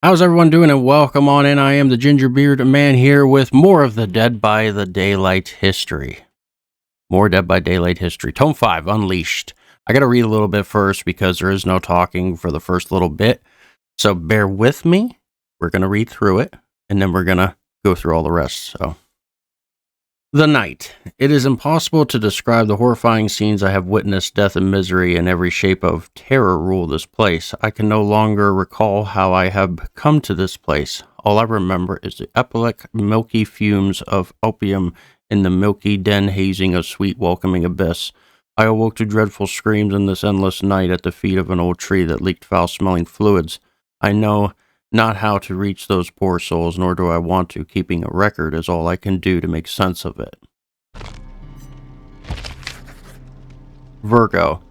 How's everyone doing? And welcome on in. I am the Gingerbeerdman here with more of the Dead by the Daylight history. More Dead by Daylight history. Tome 5, Unleashed. I gotta read a little bit first because there is no talking for the first little bit. So bear with me. We're gonna read through it, and then we're gonna go through all the rest. So, the night. It is impossible to describe the horrifying scenes I have witnessed. Death and misery and every shape of terror rule this place. I can no longer recall how I have come to this place. All I remember is the epic milky fumes of opium in the milky den hazing of sweet welcoming abyss. I awoke to dreadful screams in this endless night at the feet of an old tree that leaked foul-smelling fluids. I know not how to reach those poor souls, nor do I want to. Keeping a record is all I can do to make sense of it. Virgo.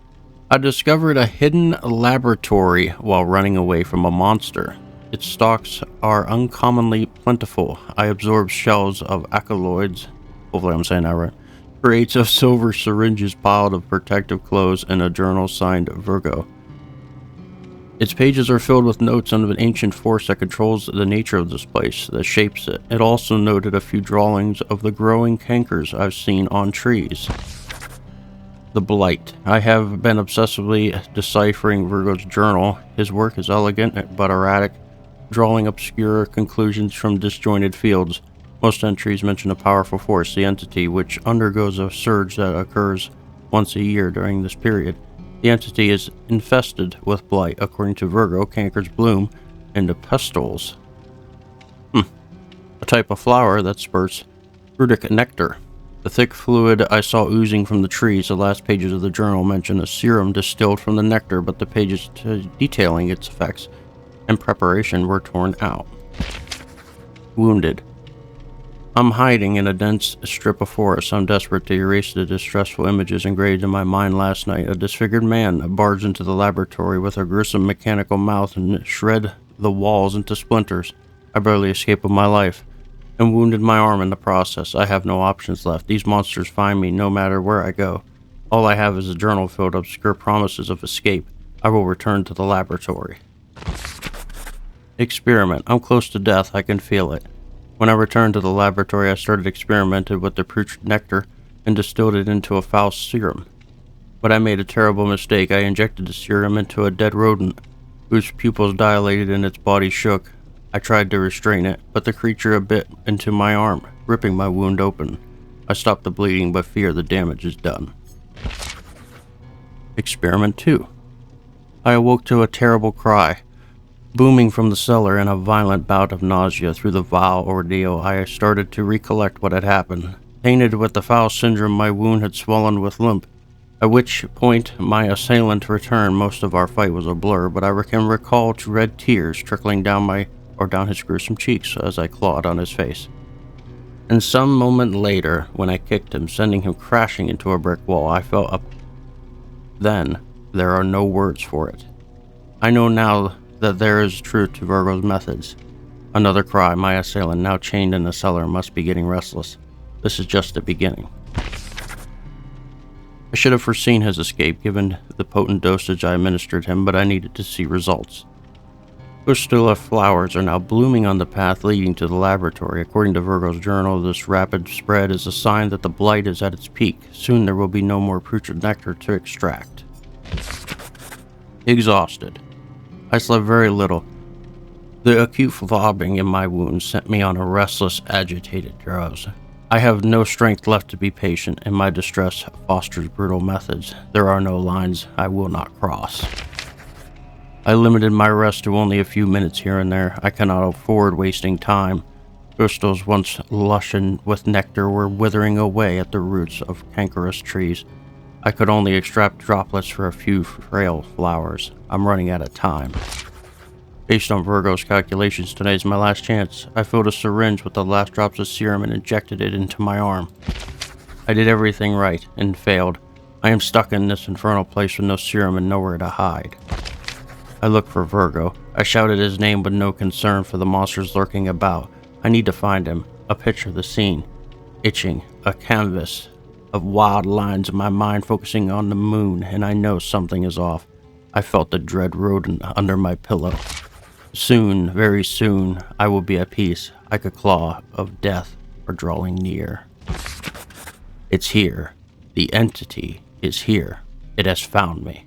I discovered a hidden laboratory while running away from a monster. Its stocks are uncommonly plentiful. I absorbed shells of alkaloids, hopefully I'm saying that right, crates of silver syringes piled of protective clothes, and a journal signed Virgo. Its pages are filled with notes of an ancient force that controls the nature of this place, that shapes it. It also noted a few drawings of the growing cankers I've seen on trees. The Blight. I have been obsessively deciphering Virgo's journal. His work is elegant but erratic, drawing obscure conclusions from disjointed fields. Most entries mention a powerful force, the entity, which undergoes a surge that occurs once a year during this period. The entity is infested with blight. According to Virgo, cankers bloom into pestles. A type of flower that spurts fruitic nectar. The thick fluid I saw oozing from the trees. The last pages of the journal mention a serum distilled from the nectar, but the pages detailing its effects and preparation were torn out. Wounded. I'm hiding in a dense strip of forest. I'm desperate to erase the distressful images engraved in my mind last night. A disfigured man barged into the laboratory with a gruesome mechanical mouth and shred the walls into splinters. I barely escaped with my life and wounded my arm in the process. I have no options left. These monsters find me no matter where I go. All I have is a journal filled with obscure promises of escape. I will return to the laboratory. Experiment. I'm close to death. I can feel it. When I returned to the laboratory, I started experimenting with the putrid nectar and distilled it into a foul serum. But I made a terrible mistake. I injected the serum into a dead rodent, whose pupils dilated and its body shook. I tried to restrain it, but the creature bit into my arm, ripping my wound open. I stopped the bleeding, but fear the damage is done. Experiment 2. I awoke to a terrible cry booming from the cellar and a violent bout of nausea. Through the vile ordeal, I started to recollect what had happened. Tainted with the foul syndrome, my wound had swollen with lymph, at which point my assailant returned. Most of our fight was a blur, but I can recall red tears trickling down his gruesome cheeks as I clawed on his face. And some moment later, when I kicked him, sending him crashing into a brick wall, I felt up. Then, there are no words for it. I know now that there is truth to Virgo's methods. Another cry. My assailant, now chained in the cellar, must be getting restless. This is just the beginning. I should have foreseen his escape, given the potent dosage I administered him, but I needed to see results. Pustula flowers are now blooming on the path leading to the laboratory. According to Virgo's journal, this rapid spread is a sign that the blight is at its peak. Soon there will be no more putrid nectar to extract. Exhausted. I slept very little. The acute throbbing in my wounds sent me on a restless, agitated drowse. I have no strength left to be patient, and my distress fosters brutal methods. There are no lines I will not cross. I limited my rest to only a few minutes here and there. I cannot afford wasting time. Crystals once lush and with nectar were withering away at the roots of cankerous trees. I could only extract droplets for a few frail flowers. I'm running out of time. Based on Virgo's calculations, today is my last chance. I filled a syringe with the last drops of serum and injected it into my arm. I did everything right and failed. I am stuck in this infernal place with no serum and nowhere to hide. I looked for Virgo. I shouted his name with no concern for the monsters lurking about. I need to find him. A picture of the scene. Itching. A canvas of wild lines in my mind focusing on the moon, and I know something is off. I felt the dread rodent under my pillow. Soon, very soon, I will be at peace, like a claw of death are drawing near. It's here. The entity is here. It has found me.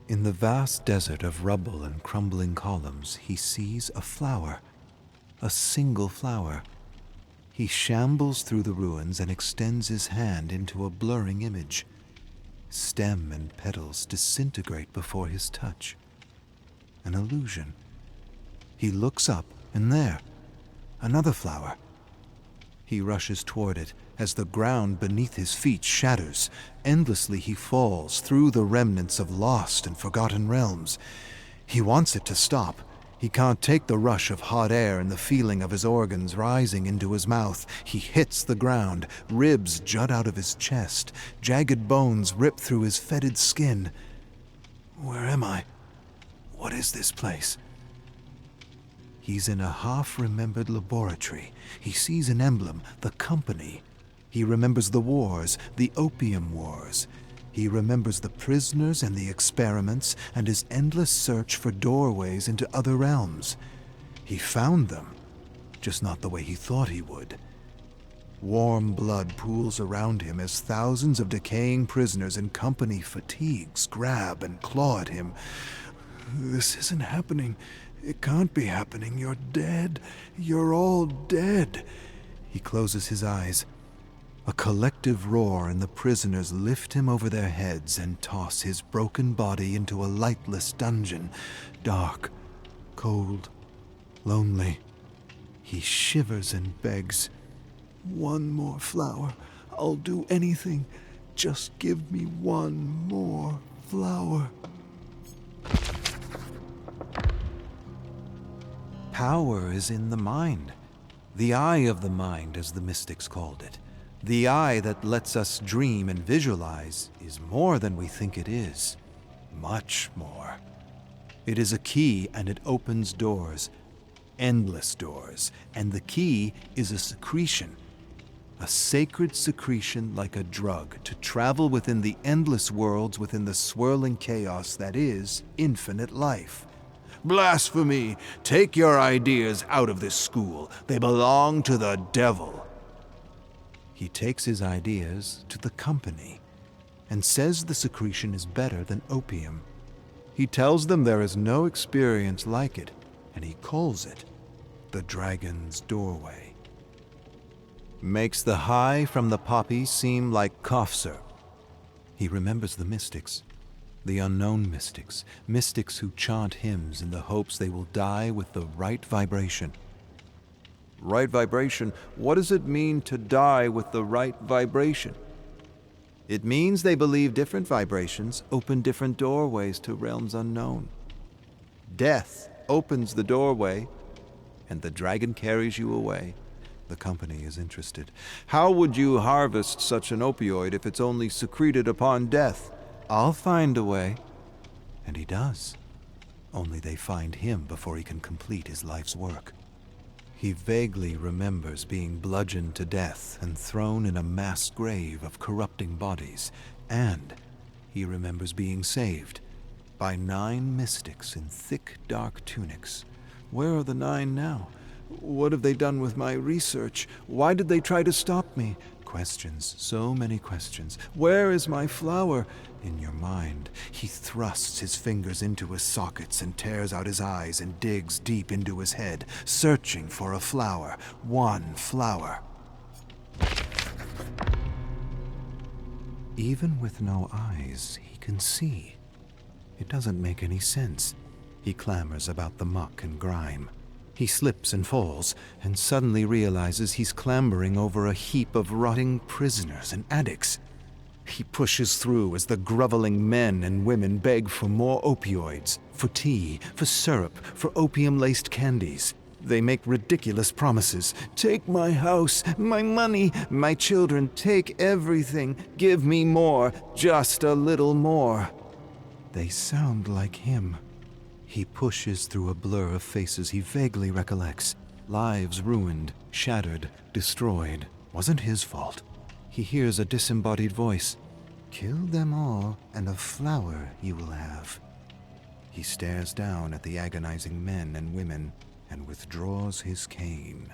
In the vast desert of rubble and crumbling columns, he sees a flower, a single flower. He shambles through the ruins and extends his hand into a blurring image. Stem and petals disintegrate before his touch. An illusion. He looks up, and there, another flower. He rushes toward it as the ground beneath his feet shatters. Endlessly he falls through the remnants of lost and forgotten realms. He wants it to stop. He can't take the rush of hot air and the feeling of his organs rising into his mouth. He hits the ground. Ribs jut out of his chest. Jagged bones rip through his fetid skin. Where am I? What is this place? He's in a half-remembered laboratory. He sees an emblem, the company. He remembers the wars, the opium wars. He remembers the prisoners and the experiments and his endless search for doorways into other realms. He found them, just not the way he thought he would. Warm blood pools around him as thousands of decaying prisoners in company fatigues grab and claw at him. This isn't happening. It can't be happening. You're dead. You're all dead. He closes his eyes. A collective roar, and the prisoners lift him over their heads and toss his broken body into a lightless dungeon. Dark, cold, lonely. He shivers and begs. One more flower. I'll do anything. Just give me one more flower. Power is in the mind. The eye of the mind, as the mystics called it. The eye that lets us dream and visualize is more than we think it is. Much more. It is a key, and it opens doors. Endless doors. And the key is a secretion. a sacred secretion like a drug to travel within the endless worlds within the swirling chaos that is infinite life. Blasphemy! Take your ideas out of this school. They belong to the devil. He takes his ideas to the company and says the secretion is better than opium. He tells them there is no experience like it, and he calls it the Dragon's Doorway. Makes the high from the poppy seem like cough syrup. He remembers the mystics, the unknown mystics, mystics who chant hymns in the hopes they will die with the right vibration. Right vibration? What does it mean to die with the right vibration? It means they believe different vibrations open different doorways to realms unknown. Death opens the doorway, and the dragon carries you away. The company is interested. How would you harvest such an opioid if it's only secreted upon death? I'll find a way. And he does. Only they find him before he can complete his life's work. He vaguely remembers being bludgeoned to death and thrown in a mass grave of corrupting bodies, and he remembers being saved by 9 mystics in thick, dark tunics. Where are the 9 now? What have they done with my research? Why did they try to stop me? Questions, so many questions. Where is my flower? In your mind, he thrusts his fingers into his sockets and tears out his eyes and digs deep into his head, searching for a flower. One flower. Even with no eyes, he can see. It doesn't make any sense. He clambers about the muck and grime. He slips and falls, and suddenly realizes he's clambering over a heap of rotting prisoners and addicts. He pushes through as the groveling men and women beg for more opioids, for tea, for syrup, for opium-laced candies. They make ridiculous promises. Take my house, my money, my children, take everything. Give me more, just a little more. They sound like him. He pushes through a blur of faces he vaguely recollects. Lives ruined, shattered, destroyed. Wasn't his fault. He hears a disembodied voice. Kill them all, and a flower you will have. He stares down at the agonizing men and women and withdraws his cane.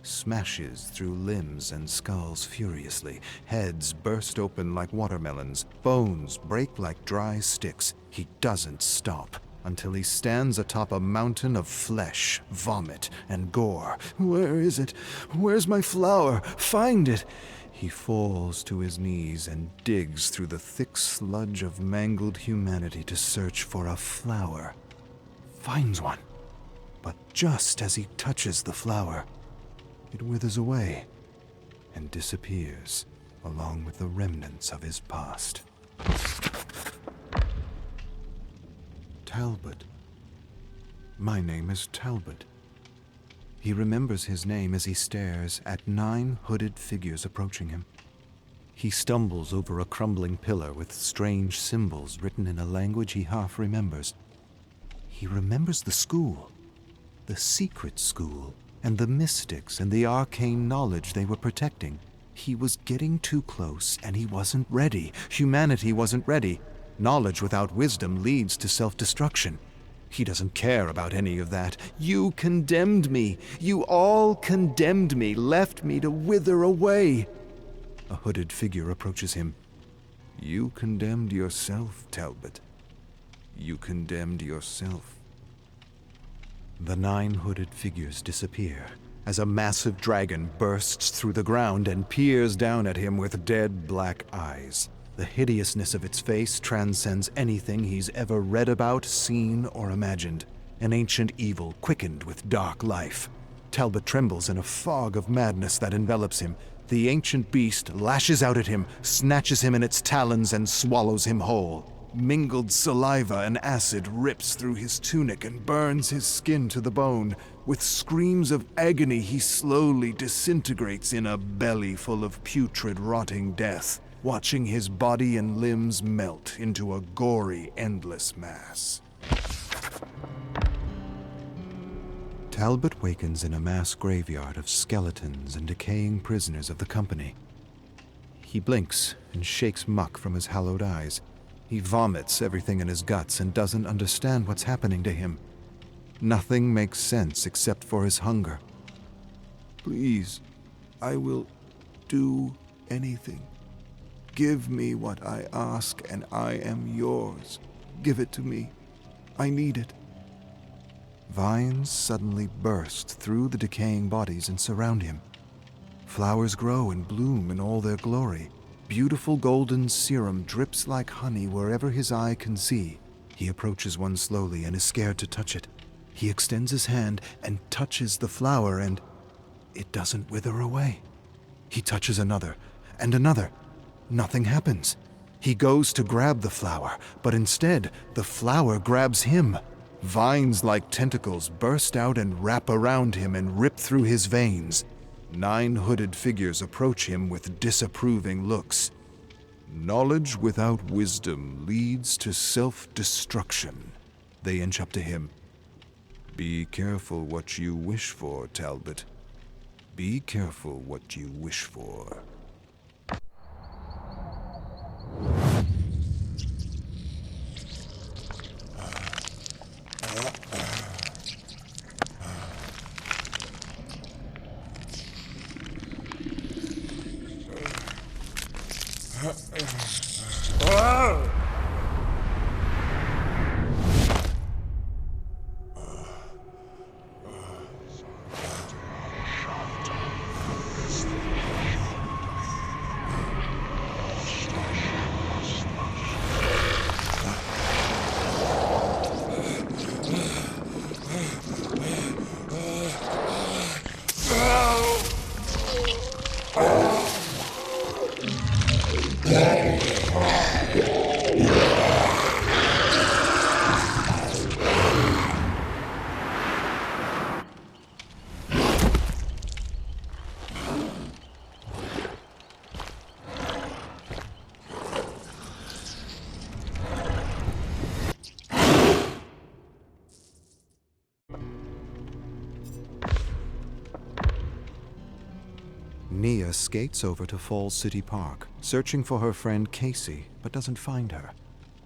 Smashes through limbs and skulls furiously. Heads burst open like watermelons. Bones break like dry sticks. He doesn't stop until he stands atop a mountain of flesh, vomit, and gore. Where is it? Where's my flower? Find it! He falls to his knees and digs through the thick sludge of mangled humanity to search for a flower. Finds one. But just as he touches the flower, it withers away and disappears along with the remnants of his past. Talbot. My name is Talbot. He remembers his name as he stares at 9 hooded figures approaching him. He stumbles over a crumbling pillar with strange symbols written in a language he half remembers. He remembers the school, the secret school, and the mystics and the arcane knowledge they were protecting. He was getting too close, and he wasn't ready. Humanity wasn't ready. Knowledge without wisdom leads to self-destruction. He doesn't care about any of that. You condemned me. You all condemned me, left me to wither away. A hooded figure approaches him. You condemned yourself, Talbot. You condemned yourself. The 9 hooded figures disappear as a massive dragon bursts through the ground and peers down at him with dead black eyes. The hideousness of its face transcends anything he's ever read about, seen, or imagined. An ancient evil quickened with dark life. Talbot trembles in a fog of madness that envelops him. The ancient beast lashes out at him, snatches him in its talons, and swallows him whole. Mingled saliva and acid rips through his tunic and burns his skin to the bone. With screams of agony, he slowly disintegrates in a belly full of putrid, rotting death, watching his body and limbs melt into a gory, endless mass. Talbot wakens in a mass graveyard of skeletons and decaying prisoners of the company. He blinks and shakes muck from his hallowed eyes. He vomits everything in his guts and doesn't understand what's happening to him. Nothing makes sense except for his hunger. Please, I will do anything. Give me what I ask and I am yours. Give it to me. I need it. Vines suddenly burst through the decaying bodies and surround him. Flowers grow and bloom in all their glory. Beautiful golden serum drips like honey wherever his eye can see. He approaches one slowly and is scared to touch it. He extends his hand and touches the flower, and it doesn't wither away. He touches another and another. Nothing happens. He goes to grab the flower, but instead, the flower grabs him. Vines like tentacles burst out and wrap around him and rip through his veins. 9 hooded figures approach him with disapproving looks. Knowledge without wisdom leads to self-destruction. They inch up to him. Be careful what you wish for, Talbot. Be careful what you wish for. Nia skates over to Falls City Park, searching for her friend Casey, but doesn't find her.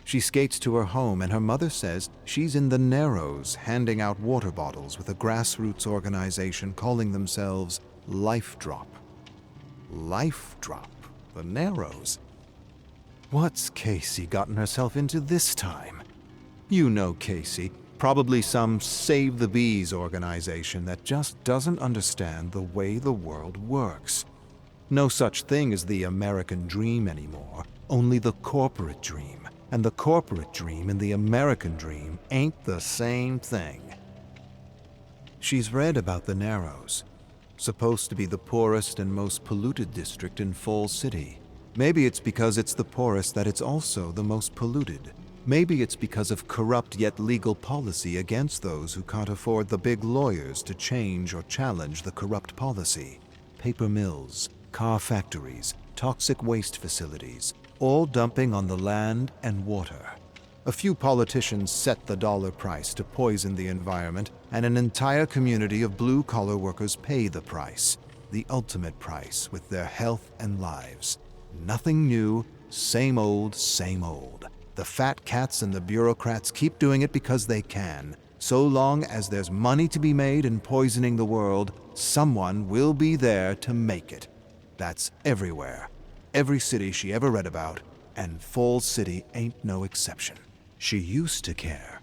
She skates to her home, and her mother says she's in the Narrows, handing out water bottles with a grassroots organization calling themselves Life Drop. Life Drop? The Narrows? What's Casey gotten herself into this time? You know Casey. Probably some Save the Bees organization that just doesn't understand the way the world works. No such thing as the American dream anymore, only the corporate dream. And the corporate dream and the American dream ain't the same thing. She's read about the Narrows. Supposed to be the poorest and most polluted district in Falls City. Maybe it's because it's the poorest that it's also the most polluted. Maybe it's because of corrupt yet legal policy against those who can't afford the big lawyers to change or challenge the corrupt policy. Paper mills, car factories, toxic waste facilities, all dumping on the land and water. A few politicians set the dollar price to poison the environment, and an entire community of blue-collar workers pay the price, the ultimate price, with their health and lives. Nothing new, same old, same old. The fat cats and the bureaucrats keep doing it because they can. So long as there's money to be made in poisoning the world, someone will be there to make it. That's everywhere. Every city she ever read about, and Falls City ain't no exception. She used to care,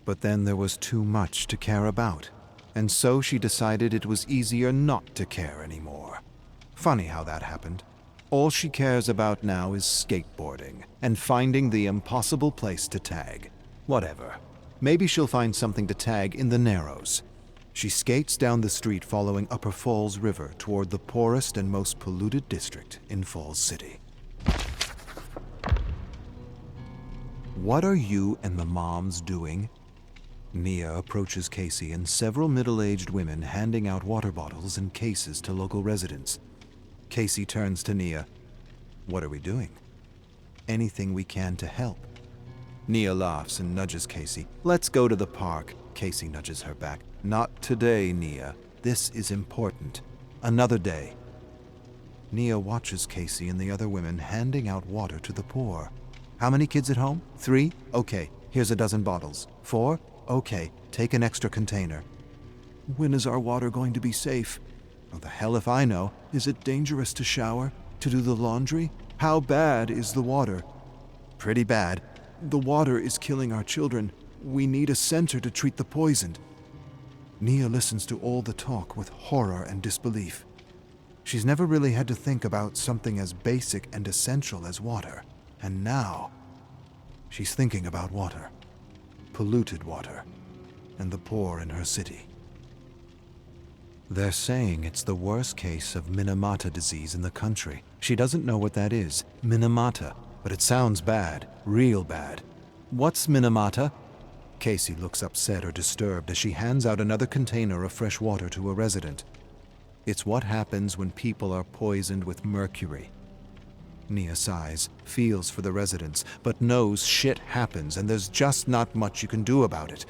but then there was too much to care about, and so she decided it was easier not to care anymore. Funny how that happened. All she cares about now is skateboarding and finding the impossible place to tag. Whatever. Maybe she'll find something to tag in the Narrows. She skates down the street following Upper Falls River toward the poorest and most polluted district in Falls City. What are you and the moms doing? Nia approaches Casey and several middle-aged women handing out water bottles and cases to local residents. Casey turns to Nia. What are we doing? Anything we can to help. Nia laughs and nudges Casey. Let's go to the park. Casey nudges her back. Not today, Nia. This is important. Another day. Nia watches Casey and the other women handing out water to the poor. How many kids at home? 3? Okay, here's a dozen bottles. 4? Okay, take an extra container. When is our water going to be safe? Oh, the hell if I know. Is it dangerous to shower? To do the laundry? How bad is the water? Pretty bad. The water is killing our children. We need a center to treat the poisoned. Nia listens to all the talk with horror and disbelief. She's never really had to think about something as basic and essential as water. And now, she's thinking about water. Polluted water. And the poor in her city. They're saying it's the worst case of Minamata disease in the country. She doesn't know what that is. Minamata. But it sounds bad. Real bad. What's Minamata? Casey looks upset or disturbed as she hands out another container of fresh water to a resident. It's what happens when people are poisoned with mercury. Nia sighs, feels for the residents, but knows shit happens and there's just not much you can do about it.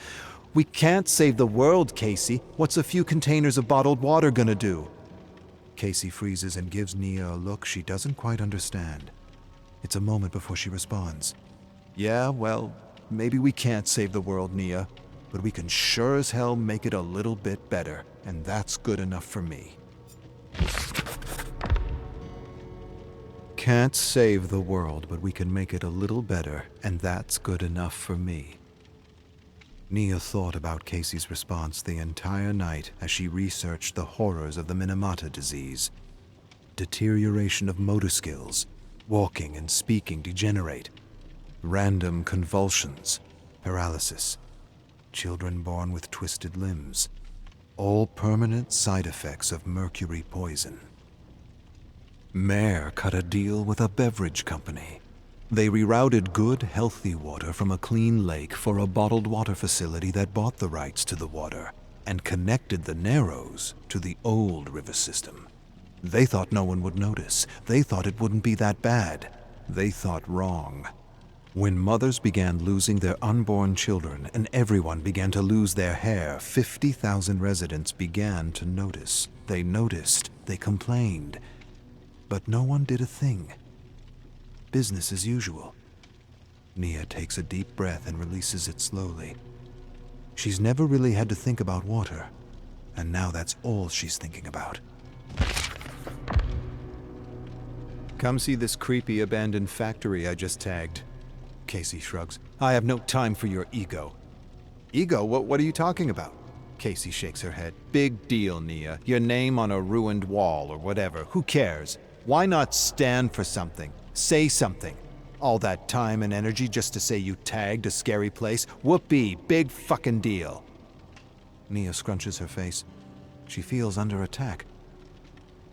We can't save the world, Casey. What's a few containers of bottled water gonna do? Casey freezes and gives Nia a look she doesn't quite understand. It's a moment before she responds. Yeah, well, maybe we can't save the world, Nia, but we can sure as hell make it a little bit better, and that's good enough for me. Can't save the world, but we can make it a little better, and that's good enough for me. Nia thought about Casey's response the entire night as she researched the horrors of the Minamata disease. Deterioration of motor skills, walking and speaking degenerate, random convulsions, paralysis, children born with twisted limbs, all permanent side effects of mercury poison. Mayor cut a deal with a beverage company. They rerouted good, healthy water from a clean lake for a bottled water facility that bought the rights to the water and connected the Narrows to the old river system. They thought no one would notice. They thought it wouldn't be that bad. They thought wrong. When mothers began losing their unborn children and everyone began to lose their hair, 50,000 residents began to notice. They noticed. They complained. But no one did a thing. Business as usual. Nia takes a deep breath and releases it slowly. She's never really had to think about water, and now that's all she's thinking about. Come see this creepy abandoned factory I just tagged. Casey shrugs. I have no time for your ego. Ego? What are you talking about? Casey shakes her head. Big deal, Nia. Your name on a ruined wall or whatever. Who cares? Why not stand for something? Say something. All that time and energy just to say you tagged a scary place? Whoopee, big fucking deal. Nia scrunches her face. She feels under attack.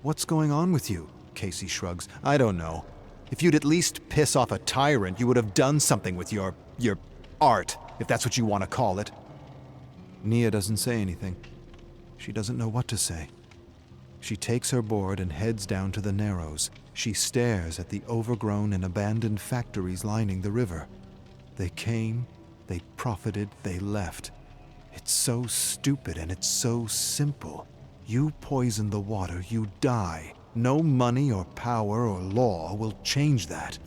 What's going on with you? Casey shrugs. I don't know. If you'd at least piss off a tyrant, you would have done something with your art, if that's what you want to call it. Nia doesn't say anything. She doesn't know what to say. She takes her board and heads down to the Narrows. She stares at the overgrown and abandoned factories lining the river. They came, they profited, they left. It's so stupid and it's so simple. You poison the water, you die. No money or power or law will change that.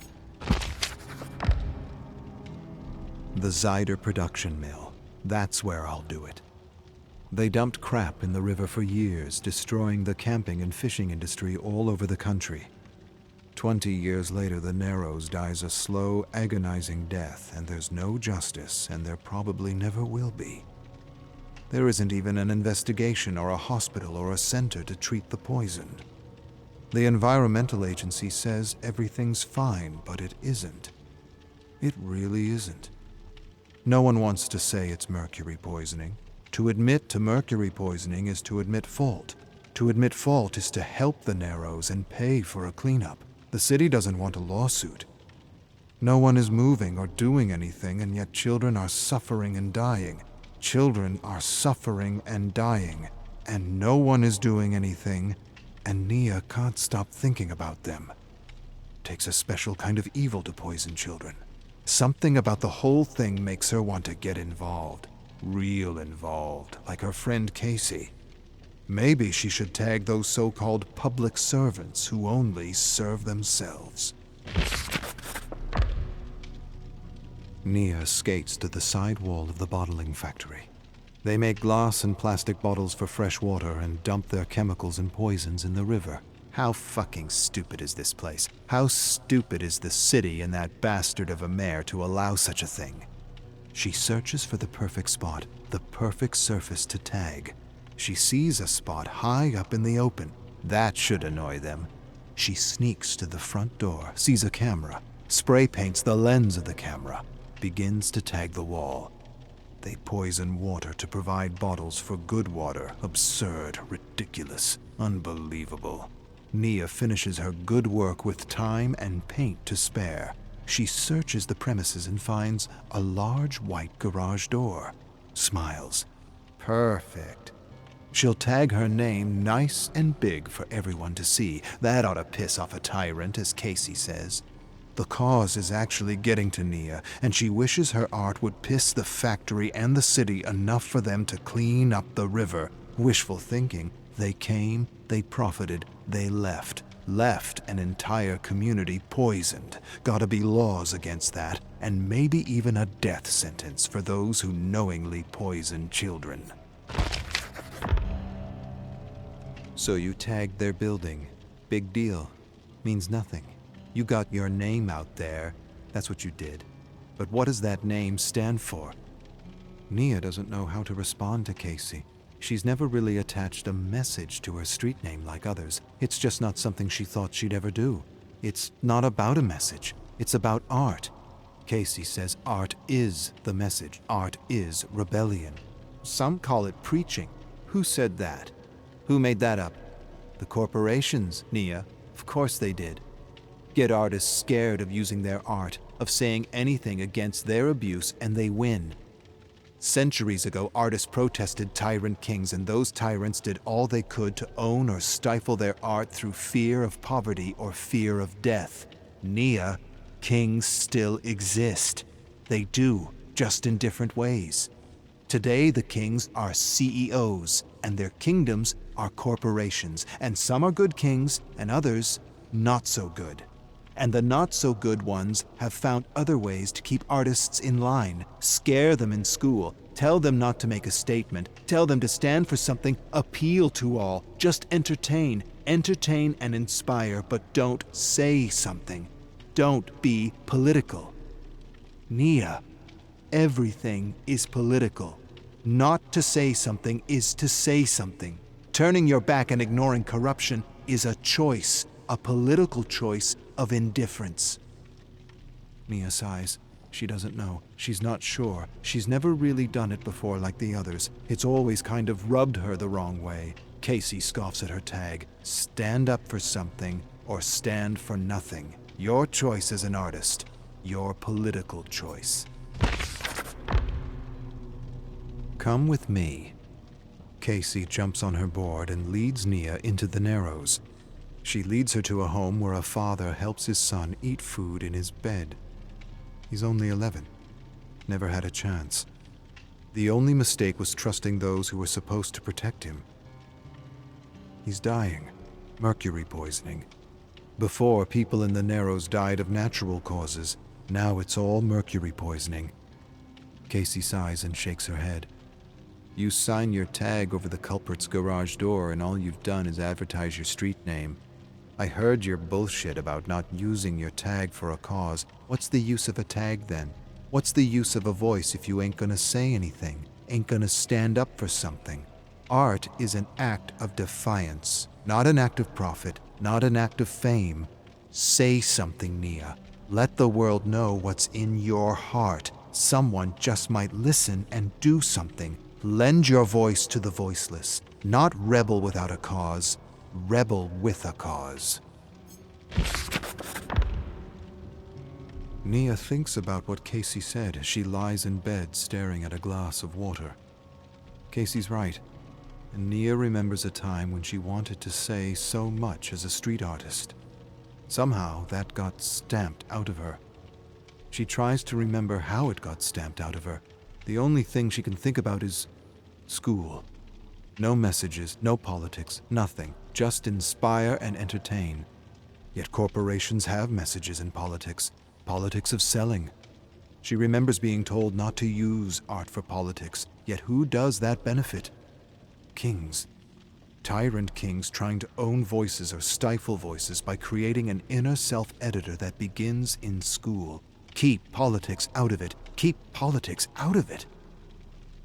The Zyder production mill. That's where I'll do it. They dumped crap in the river for years, destroying the camping and fishing industry all over the country. 20 years later, the Narrows dies a slow, agonizing death, and there's no justice, and there probably never will be. There isn't even an investigation or a hospital or a center to treat the poison. The environmental agency says everything's fine, but it isn't. It really isn't. No one wants to say it's mercury poisoning. To admit to mercury poisoning is to admit fault. To admit fault is to help the Narrows and pay for a cleanup. The city doesn't want a lawsuit. No one is moving or doing anything, and yet children are suffering and dying. Children are suffering and dying, and no one is doing anything, and Nia can't stop thinking about them. Takes a special kind of evil to poison children. Something about the whole thing makes her want to get involved. real involved, like her friend Casey. Maybe she should tag those so-called public servants who only serve themselves. Nia skates to the side wall of the bottling factory. They make glass and plastic bottles for fresh water and dump their chemicals and poisons in the river. How fucking stupid is this place? How stupid is the city and that bastard of a mayor to allow such a thing? She searches for the perfect spot, the perfect surface to tag. She sees a spot high up in the open. That should annoy them. She sneaks to the front door, sees a camera, spray paints the lens of the camera, begins to tag the wall. They poison water to provide bottles for good water. Absurd, ridiculous, unbelievable. Nia finishes her good work with time and paint to spare. She searches the premises and finds a large white garage door. Smiles. Perfect. She'll tag her name nice and big for everyone to see. That ought to piss off a tyrant, as Casey says. The cause is actually getting to Nia, and she wishes her art would piss the factory and the city enough for them to clean up the river. Wishful thinking. They came, they profited, they left. Left an entire community poisoned. Gotta be laws against that, and maybe even a death sentence for those who knowingly poison children. So you tagged their building. Big deal. Means nothing. You got your name out there. That's what you did. But what does that name stand for? Nia doesn't know how to respond to Casey. She's never really attached a message to her street name like others. It's just not something she thought she'd ever do. It's not about a message. It's about art. Casey says art is the message. Art is rebellion. Some call it preaching. Who said that? Who made that up? The corporations, Nia. Of course they did. Get artists scared of using their art, of saying anything against their abuse, and they win. Centuries ago, artists protested tyrant kings, and those tyrants did all they could to own or stifle their art through fear of poverty or fear of death. Nia, kings still exist. They do, just in different ways. Today, the kings are CEOs, and their kingdoms are corporations, and some are good kings, and others not so good. And the not-so-good ones have found other ways to keep artists in line, scare them in school, tell them not to make a statement, tell them to stand for something, appeal to all, just entertain and inspire, but don't say something. Don't be political. Nia, everything is political. Not to say something is to say something. Turning your back and ignoring corruption is a choice, a political choice of indifference. Nia sighs. She doesn't know. She's not sure. She's never really done it before like the others. It's always kind of rubbed her the wrong way. Casey scoffs at her tag. Stand up for something or stand for nothing. Your choice as an artist. Your political choice. Come with me. Casey jumps on her board and leads Nia into the Narrows. She leads her to a home where a father helps his son eat food in his bed. He's only 11. Never had a chance. The only mistake was trusting those who were supposed to protect him. He's dying. Mercury poisoning. Before, people in the Narrows died of natural causes. Now it's all mercury poisoning. Casey sighs and shakes her head. You sign your tag over the culprit's garage door and all you've done is advertise your street name. I heard your bullshit about not using your tag for a cause. What's the use of a tag then? What's the use of a voice if you ain't gonna say anything? Ain't gonna stand up for something? Art is an act of defiance, not an act of profit, not an act of fame. Say something, Nia. Let the world know what's in your heart. Someone just might listen and do something. Lend your voice to the voiceless. Not rebel without a cause. Rebel with a cause. Nia thinks about what Casey said as she lies in bed staring at a glass of water. Casey's right, and Nia remembers a time when she wanted to say so much as a street artist. Somehow that got stamped out of her. She tries to remember how it got stamped out of her. The only thing she can think about is school. No messages, no politics, nothing. Just inspire and entertain. Yet corporations have messages in politics. Politics of selling. She remembers being told not to use art for politics. Yet who does that benefit? Kings. Tyrant kings trying to own voices or stifle voices by creating an inner self-editor that begins in school. Keep politics out of it. Keep politics out of it.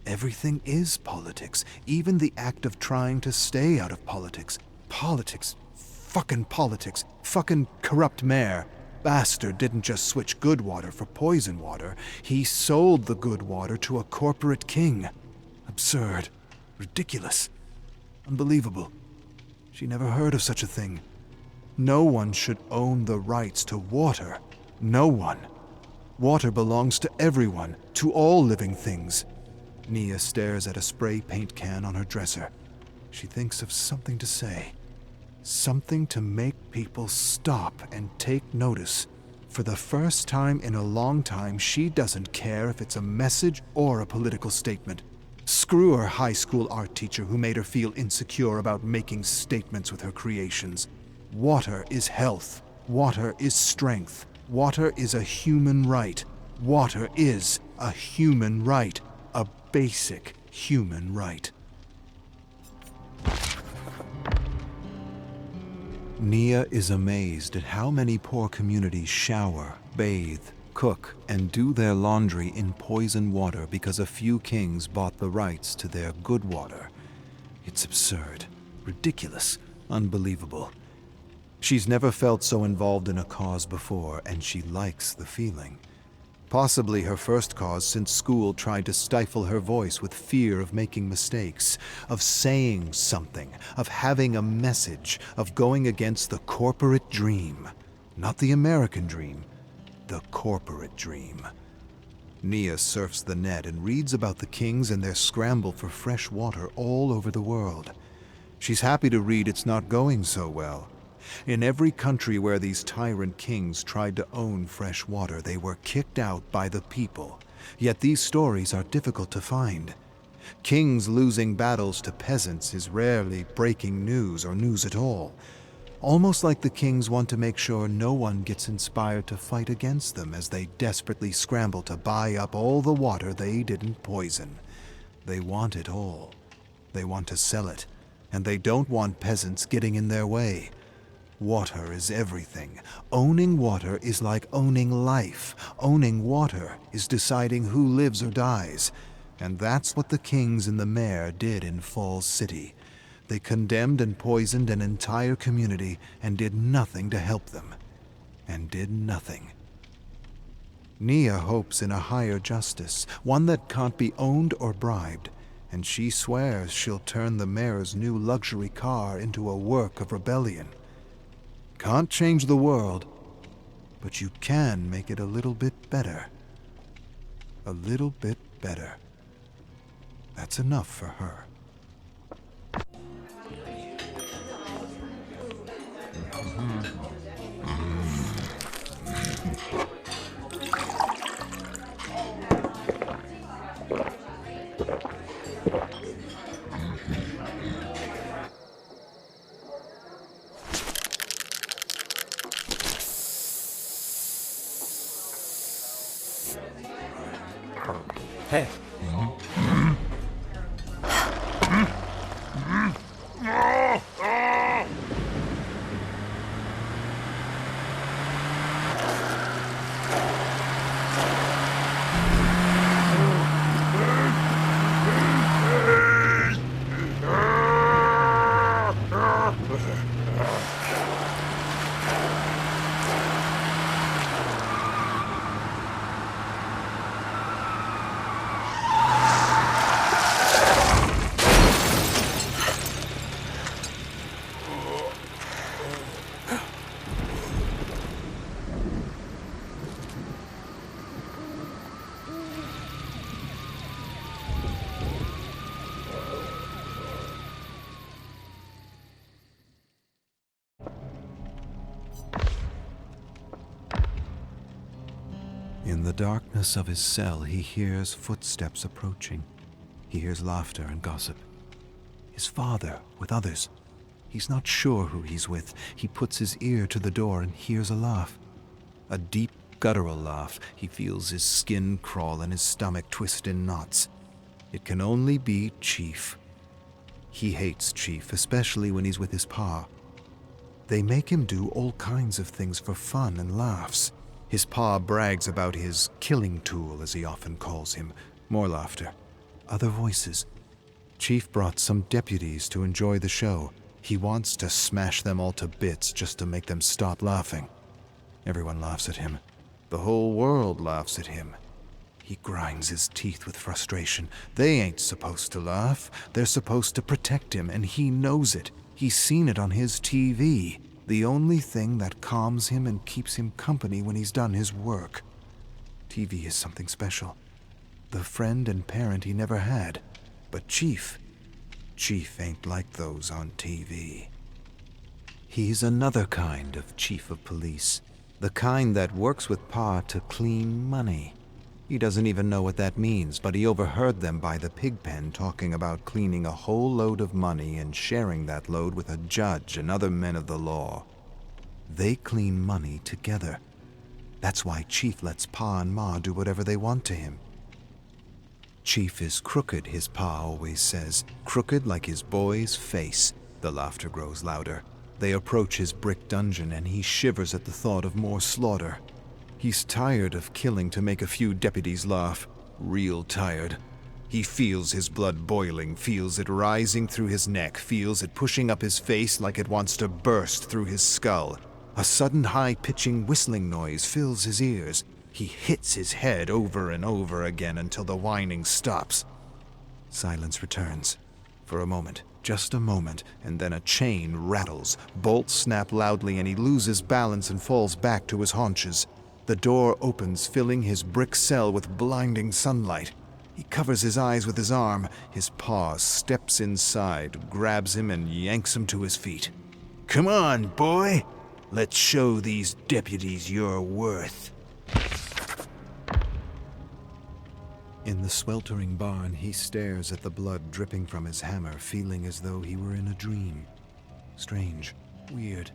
Everything is politics, even the act of trying to stay out of politics. Politics. Fucking politics. Fucking corrupt mayor. Bastard didn't just switch good water for poison water. He sold the good water to a corporate king. Absurd. Ridiculous. Unbelievable. She never heard of such a thing. No one should own the rights to water. No one. Water belongs to everyone, to all living things. Nia stares at a spray paint can on her dresser. She thinks of something to say. Something to make people stop and take notice. For the first time in a long time, she doesn't care if it's a message or a political statement. Screw her high school art teacher who made her feel insecure about making statements with her creations. Water is health. Water is strength. Water is a human right. Water is a human right. A basic human right. Nia is amazed at how many poor communities shower, bathe, cook, and do their laundry in poison water because a few kings bought the rights to their good water. It's absurd, ridiculous, unbelievable. She's never felt so involved in a cause before, and she likes the feeling. Possibly her first cause since school tried to stifle her voice with fear of making mistakes, of saying something, of having a message, of going against the corporate dream. Not the American dream, the corporate dream. Nia surfs the net and reads about the kings and their scramble for fresh water all over the world. She's happy to read it's not going so well. In every country where these tyrant kings tried to own fresh water, they were kicked out by the people. Yet these stories are difficult to find. Kings losing battles to peasants is rarely breaking news or news at all. Almost like the kings want to make sure no one gets inspired to fight against them as they desperately scramble to buy up all the water they didn't poison. They want it all. They want to sell it, and they don't want peasants getting in their way. Water is everything. Owning water is like owning life. Owning water is deciding who lives or dies. And that's what the kings and the mayor did in Falls City. They condemned and poisoned an entire community and did nothing to help them. And did nothing. Nia hopes in a higher justice, one that can't be owned or bribed, and she swears she'll turn the mayor's new luxury car into a work of rebellion. Can't change the world, but you can make it a little bit better. A little bit better. That's enough for her. Hey. the darkness of his cell, he hears footsteps approaching. He hears laughter and gossip. His father with others. He's not sure who he's with. He puts his ear to the door and hears a laugh. A deep, guttural laugh. He feels his skin crawl and his stomach twist in knots. It can only be Chief. He hates Chief, especially when he's with his pa. They make him do all kinds of things for fun and laughs. His pa brags about his killing tool, as he often calls him. More laughter. Other voices. Chief brought some deputies to enjoy the show. He wants to smash them all to bits just to make them stop laughing. Everyone laughs at him. The whole world laughs at him. He grinds his teeth with frustration. They ain't supposed to laugh. They're supposed to protect him, and he knows it. He's seen it on his TV. The only thing that calms him and keeps him company when he's done his work. TV is something special. The friend and parent he never had. But Chief ain't like those on TV. He's another kind of chief of police. The kind that works with Pa to clean money. He doesn't even know what that means, but he overheard them by the pig pen talking about cleaning a whole load of money and sharing that load with a judge and other men of the law. They clean money together. That's why Chief lets Pa and Ma do whatever they want to him. Chief is crooked, his pa always says. Crooked like his boy's face. The laughter grows louder. They approach his brick dungeon and he shivers at the thought of more slaughter. He's tired of killing to make a few deputies laugh. Real tired. He feels his blood boiling, feels it rising through his neck, feels it pushing up his face like it wants to burst through his skull. A sudden high-pitching whistling noise fills his ears. He hits his head over and over again until the whining stops. Silence returns. For a moment, just a moment, and then a chain rattles. Bolts snap loudly and he loses balance and falls back to his haunches. The door opens, filling his brick cell with blinding sunlight. He covers his eyes with his arm. His paw steps inside, grabs him, and yanks him to his feet. "Come on, boy! Let's show these deputies your worth." In the sweltering barn, he stares at the blood dripping from his hammer, feeling as though he were in a dream. Strange, weird,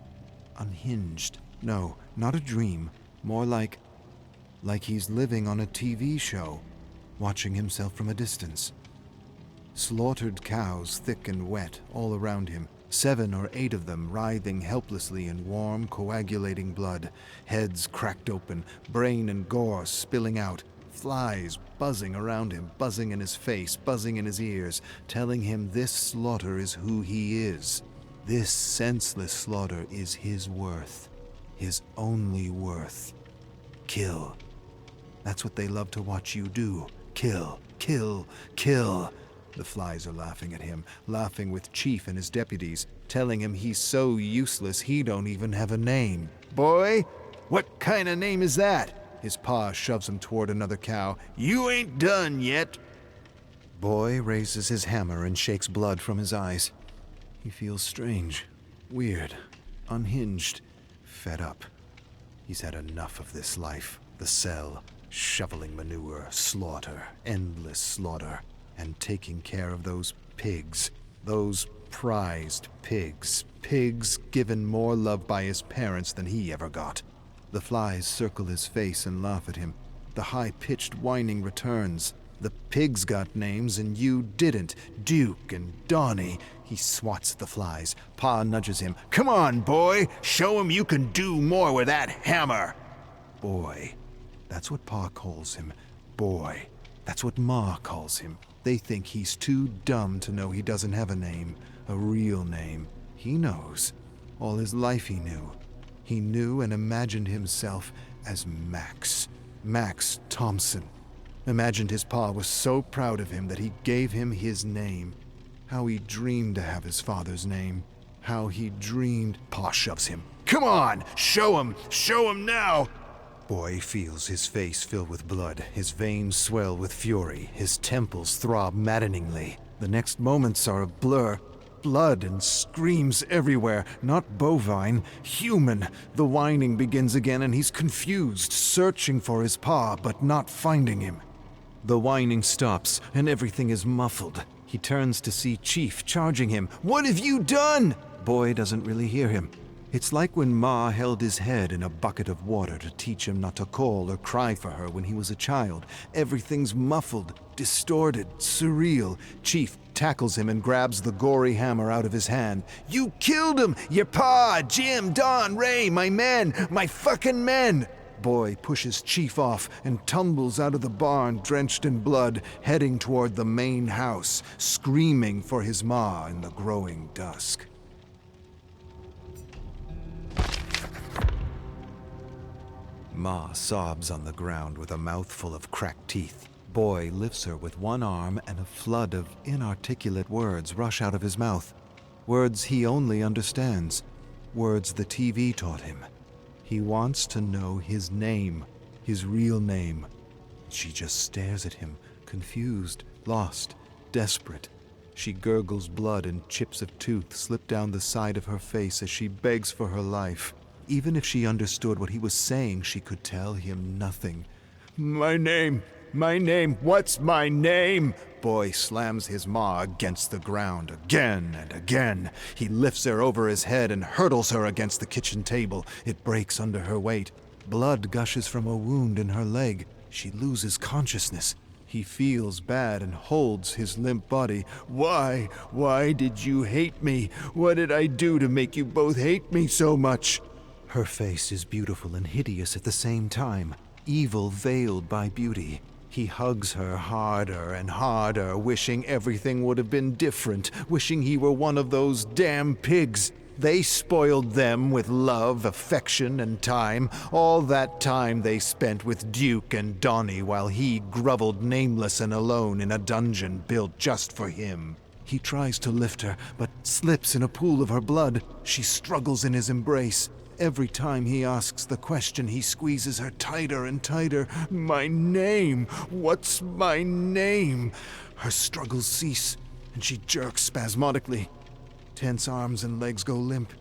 unhinged. No, not a dream. More like he's living on a TV show, watching himself from a distance. Slaughtered cows, thick and wet, all around him. 7 or 8 of them writhing helplessly in warm, coagulating blood. Heads cracked open, brain and gore spilling out. Flies buzzing around him, buzzing in his face, buzzing in his ears, telling him this slaughter is who he is. This senseless slaughter is his worth. His only worth. Kill. That's what they love to watch you do. Kill, kill, kill. The flies are laughing at him, laughing with Chief and his deputies, telling him he's so useless he don't even have a name. "Boy, what kind of name is that?" His pa shoves him toward another cow. "You ain't done yet." Boy raises his hammer and shakes blood from his eyes. He feels strange, weird, unhinged, fed up. He's had enough of this life. The cell, shoveling manure, slaughter, endless slaughter, and taking care of those pigs, those prized pigs, pigs given more love by his parents than he ever got. The flies circle his face and laugh at him. The high-pitched whining returns. The pigs got names and you didn't. Duke and Donnie. He swats at the flies. Pa nudges him. "Come on, boy. Show him you can do more with that hammer." Boy. That's what Pa calls him. Boy. That's what Ma calls him. They think he's too dumb to know he doesn't have a name. A real name. He knows. All his life he knew. He knew and imagined himself as Max. Max Thompson. Imagined his pa was so proud of him that he gave him his name. How he dreamed to have his father's name. How he dreamed. Pa shoves him. "Come on! Show him now!" Boy feels his face fill with blood, his veins swell with fury, his temples throb maddeningly. The next moments are a blur. blood and screams everywhere. Not bovine, human. The whining begins again and he's confused, searching for his paw, but not finding him. The whining stops and everything is muffled. He turns to see Chief charging him. "What have you done?" Boy doesn't really hear him. It's like when Ma held his head in a bucket of water to teach him not to call or cry for her when he was a child. Everything's muffled, distorted, surreal. Chief tackles him and grabs the gory hammer out of his hand. "You killed him! Your pa, Jim, Don, Ray, my men! My fucking men!" Boy pushes Chief off and tumbles out of the barn drenched in blood, heading toward the main house, screaming for his ma in the growing dusk. Ma sobs on the ground with a mouthful of cracked teeth. Boy lifts her with one arm and a flood of inarticulate words rush out of his mouth. Words he only understands. Words the TV taught him. He wants to know his name, his real name. She just stares at him, confused, lost, desperate. She gurgles blood and chips of tooth slip down the side of her face as she begs for her life. Even if she understood what he was saying, she could tell him nothing. My name, what's my name?" Boy slams his ma against the ground again and again. He lifts her over his head and hurtles her against the kitchen table. It breaks under her weight. Blood gushes from a wound in her leg. She loses consciousness. He feels bad and holds his limp body. Why did you hate me? What did I do to make you both hate me so much?" Her face is beautiful and hideous at the same time, evil veiled by beauty. He hugs her harder and harder, wishing everything would have been different, wishing he were one of those damn pigs. They spoiled them with love, affection, and time. All that time they spent with Duke and Donnie while he groveled nameless and alone in a dungeon built just for him. He tries to lift her, but slips in a pool of her blood. She struggles in his embrace. Every time he asks the question, he squeezes her tighter and tighter. My name! What's my name? Her struggles cease, and she jerks spasmodically. Tense arms and legs go limp.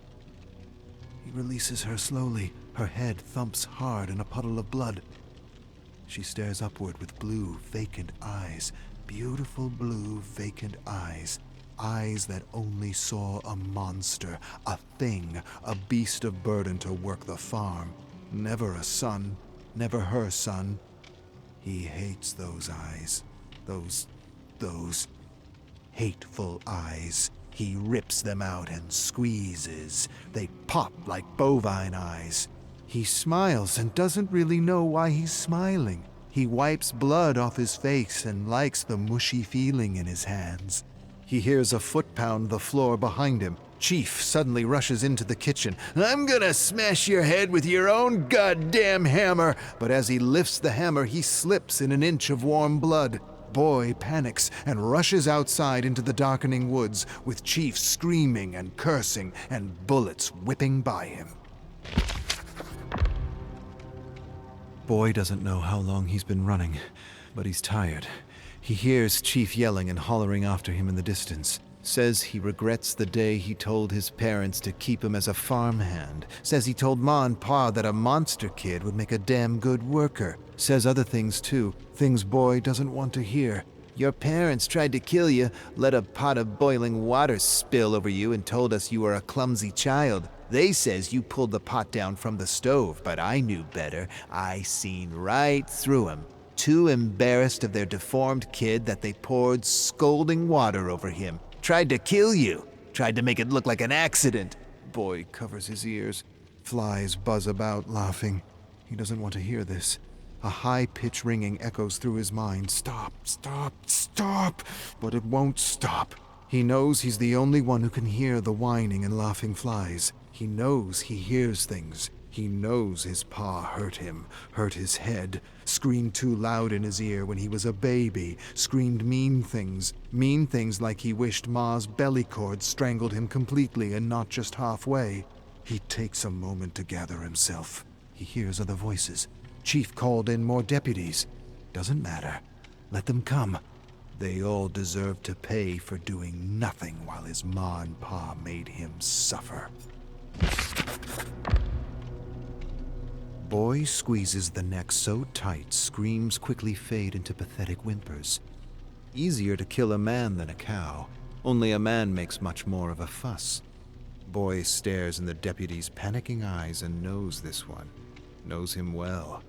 He releases her slowly. Her head thumps hard in a puddle of blood. She stares upward with blue, vacant eyes. Beautiful blue, vacant eyes. Eyes that only saw a monster, a thing, a beast of burden to work the farm. Never a son, never her son. He hates those eyes. Those hateful eyes. He rips them out and squeezes. They pop like bovine eyes. He smiles and doesn't really know why he's smiling. He wipes blood off his face and likes the mushy feeling in his hands. He hears a foot pound the floor behind him. Chief suddenly rushes into the kitchen. I'm gonna smash your head with your own goddamn hammer. But as he lifts the hammer, he slips in an inch of warm blood. Boy panics and rushes outside into the darkening woods, with Chief screaming and cursing and bullets whipping by him. Boy doesn't know how long he's been running, but he's tired. He hears Chief yelling and hollering after him in the distance. Says he regrets the day he told his parents to keep him as a farmhand. Says he told Ma and Pa that a monster kid would make a damn good worker. Says other things too, things Boy doesn't want to hear. Your parents tried to kill you, let a pot of boiling water spill over you and told us you were a clumsy child. They says you pulled the pot down from the stove, but I knew better. I seen right through 'em. Too embarrassed of their deformed kid that they poured scalding water over him. Tried to kill you. Tried to make it look like an accident. Boy covers his ears. Flies buzz about, laughing. He doesn't want to hear this. A high-pitched ringing echoes through his mind. Stop, stop, stop! But it won't stop. He knows he's the only one who can hear the whining and laughing flies. He knows he hears things. He knows his pa hurt him, hurt his head, screamed too loud in his ear when he was a baby, screamed mean things like he wished Ma's belly cord strangled him completely and not just halfway. He takes a moment to gather himself. He hears other voices. Chief called in more deputies. Doesn't matter. Let them come. They all deserve to pay for doing nothing while his ma and pa made him suffer. Boy squeezes the neck so tight, screams quickly fade into pathetic whimpers. Easier to kill a man than a cow, only a man makes much more of a fuss. Boy stares in the deputy's panicking eyes and knows this one. Knows him well.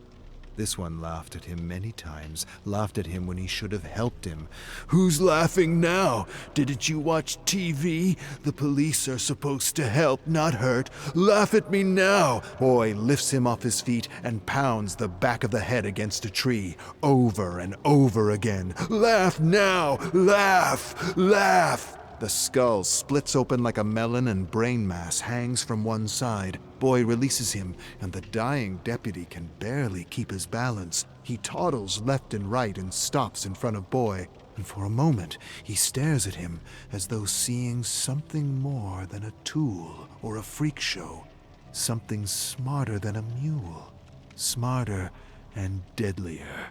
This one laughed at him many times, laughed at him when he should have helped him. "Who's laughing now? Didn't you watch TV? The police are supposed to help, not hurt. Laugh at me now!" Boy lifts him off his feet and pounds the back of the head against a tree, over and over again. "Laugh now! Laugh! Laugh!" The skull splits open like a melon and brain mass hangs from one side. Boy releases him, and the dying deputy can barely keep his balance. He toddles left and right and stops in front of Boy, and for a moment he stares at him as though seeing something more than a tool or a freak show. Something smarter than a mule. Smarter and deadlier.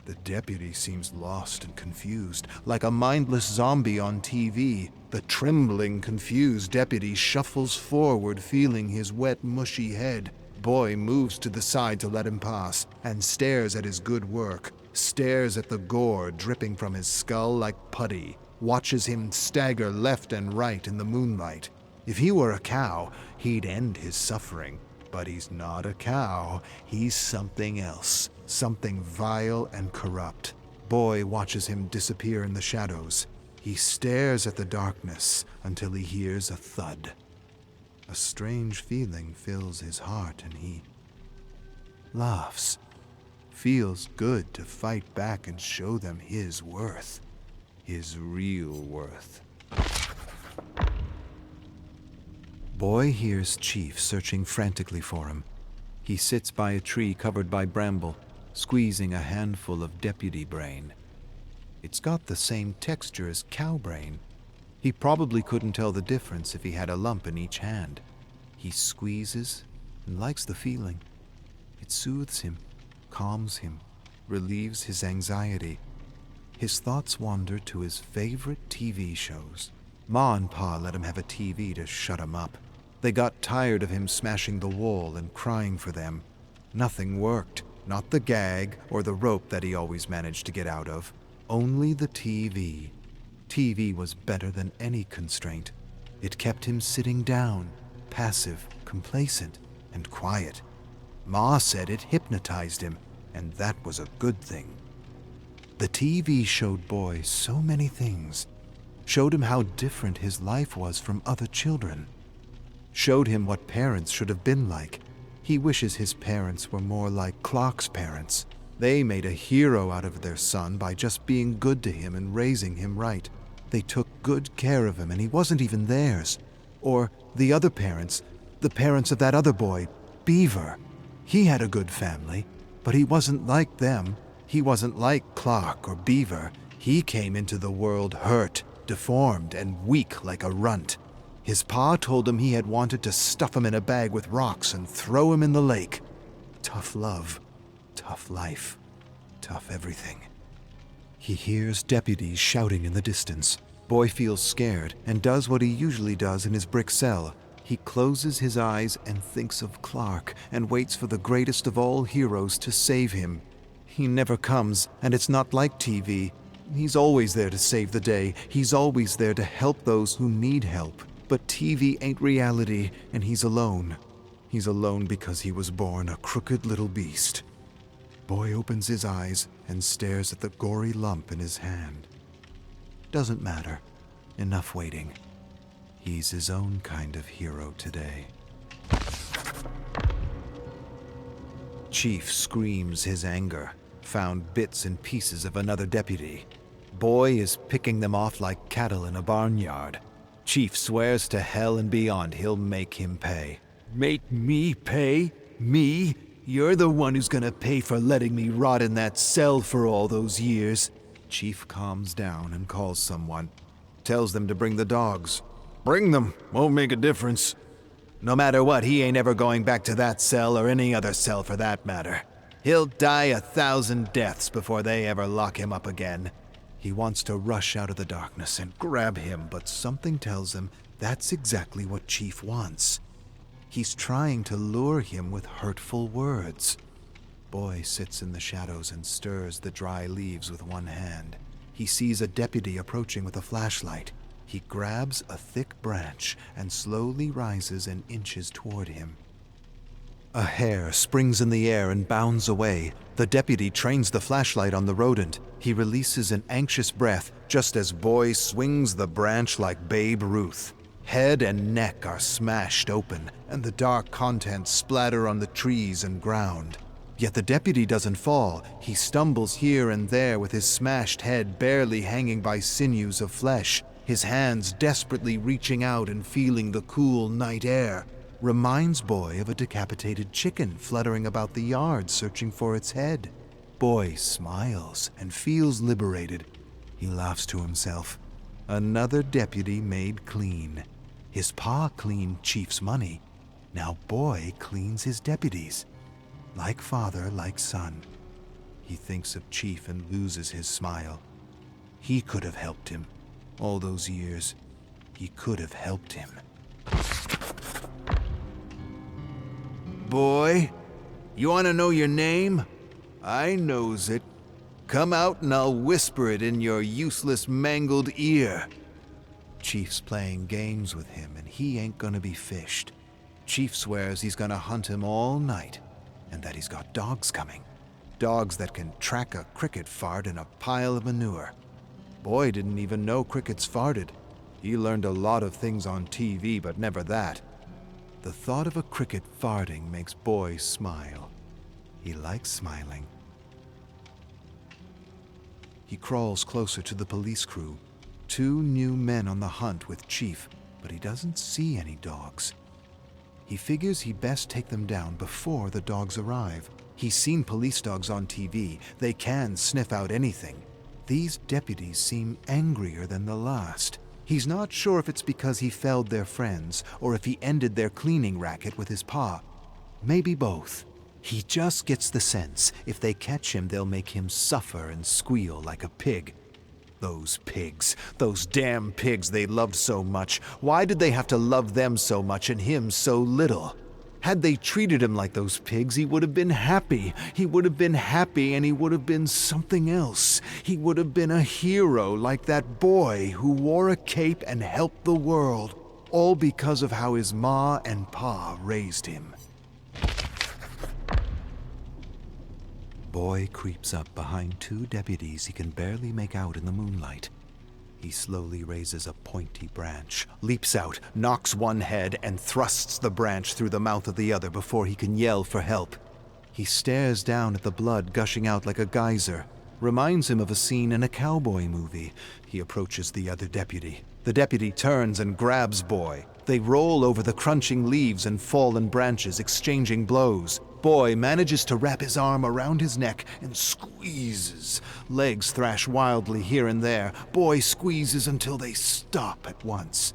The deputy seems lost and confused, like a mindless zombie on TV. The trembling, confused deputy shuffles forward, feeling his wet, mushy head. Boy moves to the side to let him pass, and stares at his good work, stares at the gore dripping from his skull like putty, watches him stagger left and right in the moonlight. If he were a cow, he'd end his suffering. But he's not a cow, he's something else. Something vile and corrupt. Boy watches him disappear in the shadows. He stares at the darkness until he hears a thud. A strange feeling fills his heart and he laughs. Feels good to fight back and show them his worth. His real worth. Boy hears Chief searching frantically for him. He sits by a tree covered by bramble, squeezing a handful of deputy brain. It's got the same texture as cow brain. He probably couldn't tell the difference if he had a lump in each hand. He squeezes and likes the feeling. It soothes him, calms him, relieves his anxiety. His thoughts wander to his favorite TV shows. Ma and Pa let him have a TV to shut him up. They got tired of him smashing the wall and crying for them. Nothing worked. Not the gag or the rope that he always managed to get out of. Only the TV. TV was better than any constraint. It kept him sitting down, passive, complacent, and quiet. Ma said it hypnotized him, and that was a good thing. The TV showed Boy so many things. Showed him how different his life was from other children. Showed him what parents should have been like. He wishes his parents were more like Clark's parents. They made a hero out of their son by just being good to him and raising him right. They took good care of him and he wasn't even theirs. Or the other parents, the parents of that other boy, Beaver. He had a good family, but he wasn't like them. He wasn't like Clark or Beaver. He came into the world hurt, deformed, and weak like a runt. His pa told him he had wanted to stuff him in a bag with rocks and throw him in the lake. Tough love, tough life, tough everything. He hears deputies shouting in the distance. Boy feels scared and does what he usually does in his brick cell. He closes his eyes and thinks of Clark and waits for the greatest of all heroes to save him. He never comes, and it's not like TV. He's always there to save the day. He's always there to help those who need help. But TV ain't reality, and he's alone. He's alone because he was born a crooked little beast. Boy opens his eyes and stares at the gory lump in his hand. Doesn't matter. Enough waiting. He's his own kind of hero today. Chief screams his anger, found bits and pieces of another deputy. Boy is picking them off like cattle in a barnyard. Chief swears to hell and beyond he'll make him pay. Make me pay? Me? You're the one who's gonna pay for letting me rot in that cell for all those years. Chief calms down and calls someone. Tells them to bring the dogs. Bring them. Won't make a difference. No matter what, he ain't ever going back to that cell or any other cell for that matter. He'll die 1,000 deaths before they ever lock him up again. He wants to rush out of the darkness and grab him, but something tells him that's exactly what Chief wants. He's trying to lure him with hurtful words. Boy sits in the shadows and stirs the dry leaves with one hand. He sees a deputy approaching with a flashlight. He grabs a thick branch and slowly rises and inches toward him. A hare springs in the air and bounds away. The deputy trains the flashlight on the rodent. He releases an anxious breath just as Boy swings the branch like Babe Ruth. Head and neck are smashed open, and the dark contents splatter on the trees and ground. Yet the deputy doesn't fall. He stumbles here and there with his smashed head barely hanging by sinews of flesh, his hands desperately reaching out and feeling the cool night air. Reminds Boy of a decapitated chicken fluttering about the yard searching for its head. Boy smiles and feels liberated. He laughs to himself. Another deputy made clean. His pa cleaned Chief's money. Now Boy cleans his deputies. Like father, like son. He thinks of Chief and loses his smile. He could have helped him. All those years, he could have helped him. Boy, you want to know your name? I knows it. Come out and I'll whisper it in your useless mangled ear. Chief's playing games with him and he ain't gonna be fished. Chief swears he's gonna hunt him all night and that he's got dogs coming. Dogs that can track a cricket fart in a pile of manure. Boy didn't even know crickets farted. He learned a lot of things on TV, but never that. The thought of a cricket farting makes Boy smile. He likes smiling. He crawls closer to the police crew. 2 new men on the hunt with Chief, but he doesn't see any dogs. He figures he best take them down before the dogs arrive. He's seen police dogs on TV. They can sniff out anything. These deputies seem angrier than the last. He's not sure if it's because he felled their friends or if he ended their cleaning racket with his pa. Maybe both. He just gets the sense if they catch him, they'll make him suffer and squeal like a pig. Those pigs, those damn pigs they loved so much. Why did they have to love them so much and him so little? Had they treated him like those pigs, he would have been happy. He would have been happy and he would have been something else. He would have been a hero like that boy who wore a cape and helped the world, all because of how his ma and pa raised him. Boy creeps up behind 2 deputies he can barely make out in the moonlight. He slowly raises a pointy branch, leaps out, knocks one head, and thrusts the branch through the mouth of the other before he can yell for help. He stares down at the blood gushing out like a geyser. Reminds him of a scene in a cowboy movie. He approaches the other deputy. The deputy turns and grabs Boy. They roll over the crunching leaves and fallen branches, exchanging blows. Boy manages to wrap his arm around his neck and squeezes. Legs thrash wildly here and there. Boy squeezes until they stop at once.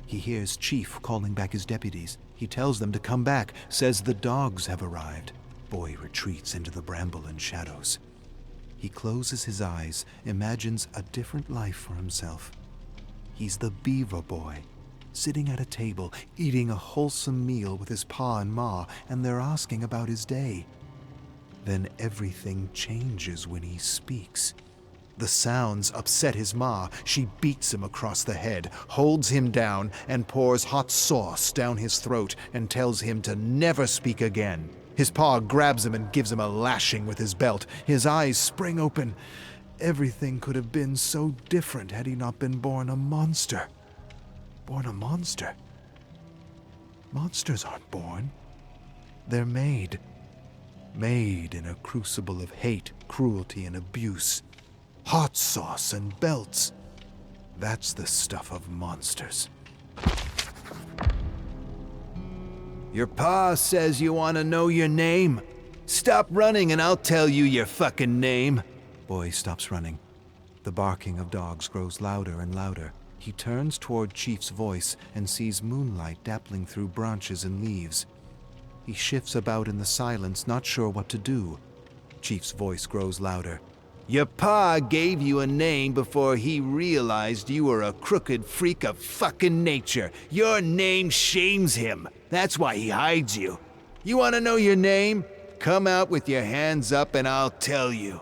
He hears Chief calling back his deputies. He tells them to come back, says the dogs have arrived. Boy retreats into the bramble and shadows. He closes his eyes, imagines a different life for himself. He's the Beaver Boy, sitting at a table, eating a wholesome meal with his pa and ma, and they're asking about his day. Then everything changes when he speaks. The sounds upset his ma. She beats him across the head, holds him down, and pours hot sauce down his throat and tells him to never speak again. His pa grabs him and gives him a lashing with his belt. His eyes spring open. Everything could have been so different had he not been born a monster. Born a monster? Monsters aren't born. They're made. Made in a crucible of hate, cruelty, and abuse. Hot sauce and belts. That's the stuff of monsters. Your pa says you want to know your name? Stop running and I'll tell you your fucking name. Boy stops running. The barking of dogs grows louder and louder. He turns toward Chief's voice and sees moonlight dappling through branches and leaves. He shifts about in the silence, not sure what to do. Chief's voice grows louder. Your pa gave you a name before he realized you were a crooked freak of fucking nature. Your name shames him. That's why he hides you. You want to know your name? Come out with your hands up and I'll tell you.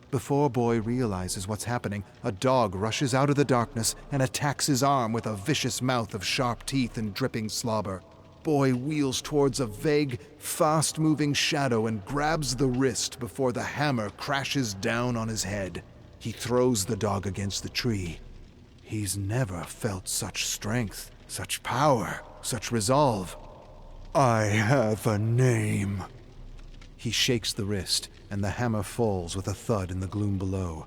Before Boy realizes what's happening, a dog rushes out of the darkness and attacks his arm with a vicious mouth of sharp teeth and dripping slobber. Boy wheels towards a vague, fast-moving shadow and grabs the wrist before the hammer crashes down on his head. He throws the dog against the tree. He's never felt such strength, such power, such resolve. I have a name. He shakes the wrist, and the hammer falls with a thud in the gloom below.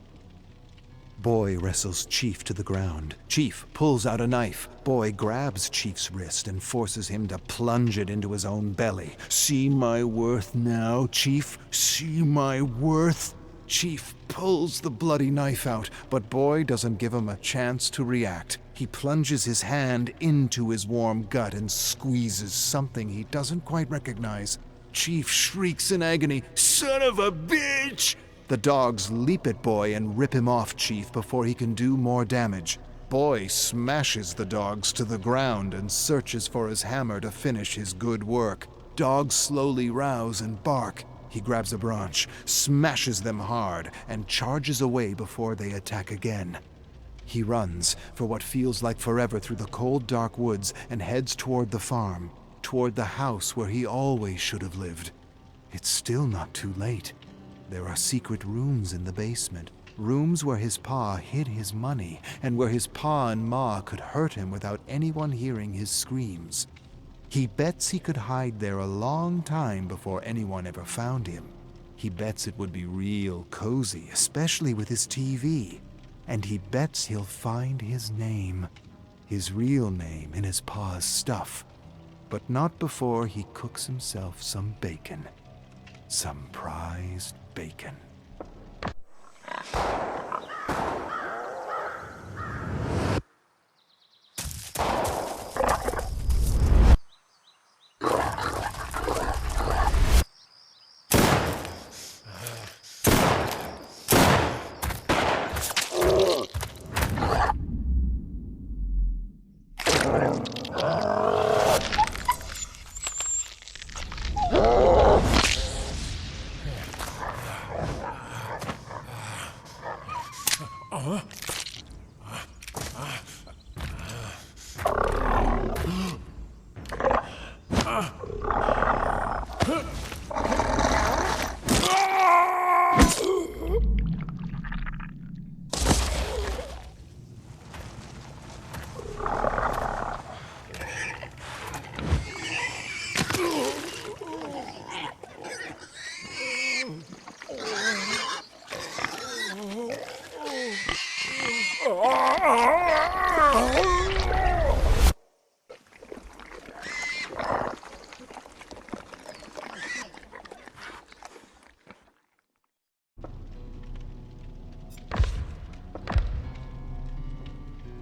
Boy wrestles Chief to the ground. Chief pulls out a knife. Boy grabs Chief's wrist and forces him to plunge it into his own belly. See my worth now, Chief? See my worth? Chief pulls the bloody knife out, but Boy doesn't give him a chance to react. He plunges his hand into his warm gut and squeezes something he doesn't quite recognize. Chief shrieks in agony, "Son of a bitch!" The dogs leap at Boy and rip him off Chief before he can do more damage. Boy smashes the dogs to the ground and searches for his hammer to finish his good work. Dogs slowly rouse and bark. He grabs a branch, smashes them hard, and charges away before they attack again. He runs for what feels like forever through the cold, dark woods and heads toward the farm, toward the house where he always should have lived. It's still not too late. There are secret rooms in the basement, rooms where his pa hid his money, and where his pa and ma could hurt him without anyone hearing his screams. He bets he could hide there a long time before anyone ever found him. He bets it would be real cozy, especially with his TV. And he bets he'll find his name, his real name, in his pa's stuff. But not before he cooks himself some bacon. Some prized bacon.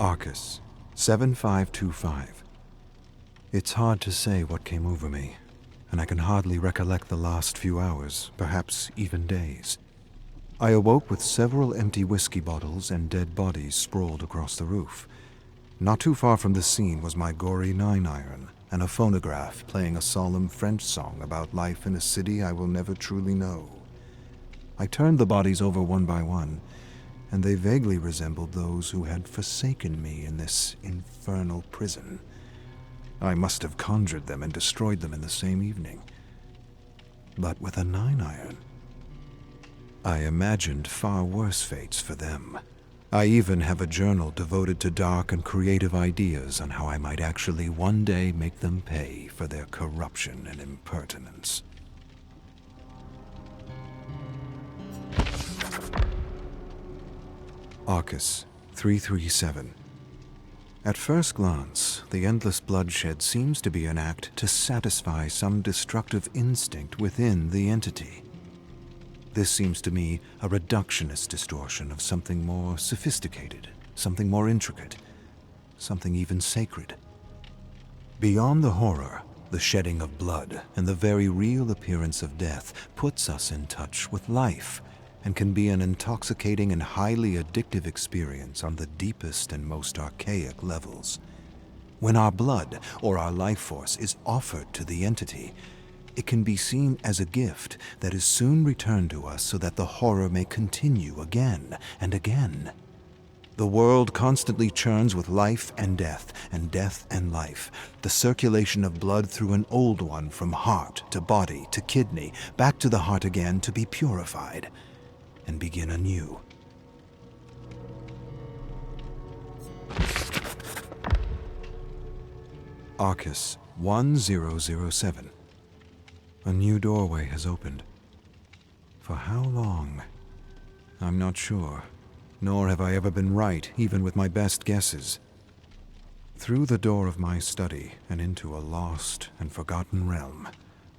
Arcus, 7525. It's hard to say what came over me, and I can hardly recollect the last few hours, perhaps even days. I awoke with several empty whiskey bottles and dead bodies sprawled across the roof. Not too far from the scene was my gory 9-iron and a phonograph playing a solemn French song about life in a city I will never truly know. I turned the bodies over one by one, and they vaguely resembled those who had forsaken me in this infernal prison. I must have conjured them and destroyed them in the same evening. But with a 9-iron, I imagined far worse fates for them. I even have a journal devoted to dark and creative ideas on how I might actually one day make them pay for their corruption and impertinence. Arcus, 337. At first glance, the endless bloodshed seems to be an act to satisfy some destructive instinct within the entity. This seems to me a reductionist distortion of something more sophisticated, something more intricate, something even sacred. Beyond the horror, the shedding of blood, and the very real appearance of death puts us in touch with life, and can be an intoxicating and highly addictive experience on the deepest and most archaic levels. When our blood or our life force is offered to the entity, it can be seen as a gift that is soon returned to us so that the horror may continue again and again. The world constantly churns with life and death and life, the circulation of blood through an old one from heart to body to kidney, back to the heart again to be purified and begin anew. Arcus 1007. A new doorway has opened. For how long? I'm not sure, nor have I ever been right, even with my best guesses. Through the door of my study and into a lost and forgotten realm,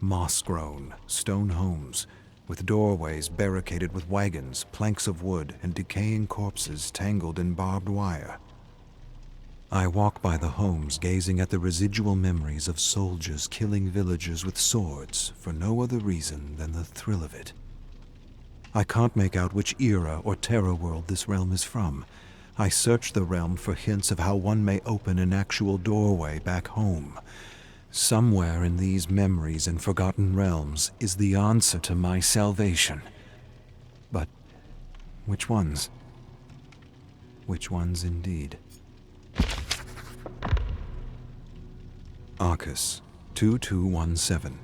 moss-grown, stone homes, with doorways barricaded with wagons, planks of wood, and decaying corpses tangled in barbed wire. I walk by the homes, gazing at the residual memories of soldiers killing villagers with swords for no other reason than the thrill of it. I can't make out which era or terror world this realm is from. I search the realm for hints of how one may open an actual doorway back home. Somewhere in these memories and forgotten realms is the answer to my salvation. But which ones? Which ones indeed? Arcus 2217.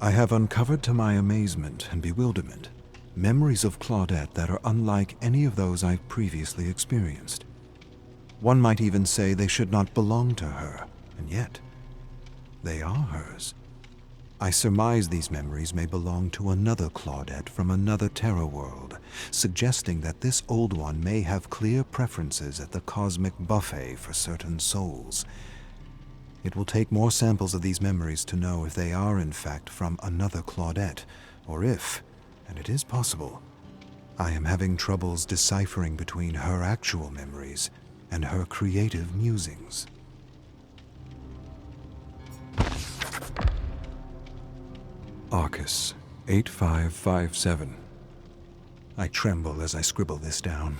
I have uncovered to my amazement and bewilderment memories of Claudette that are unlike any of those I've previously experienced. One might even say they should not belong to her, and yet they are hers. I surmise these memories may belong to another Claudette from another terror world, suggesting that this old one may have clear preferences at the cosmic buffet for certain souls. It will take more samples of these memories to know if they are in fact from another Claudette, or if, and it is possible, I am having troubles deciphering between her actual memories and her creative musings. Arcus 8557. I tremble as I scribble this down.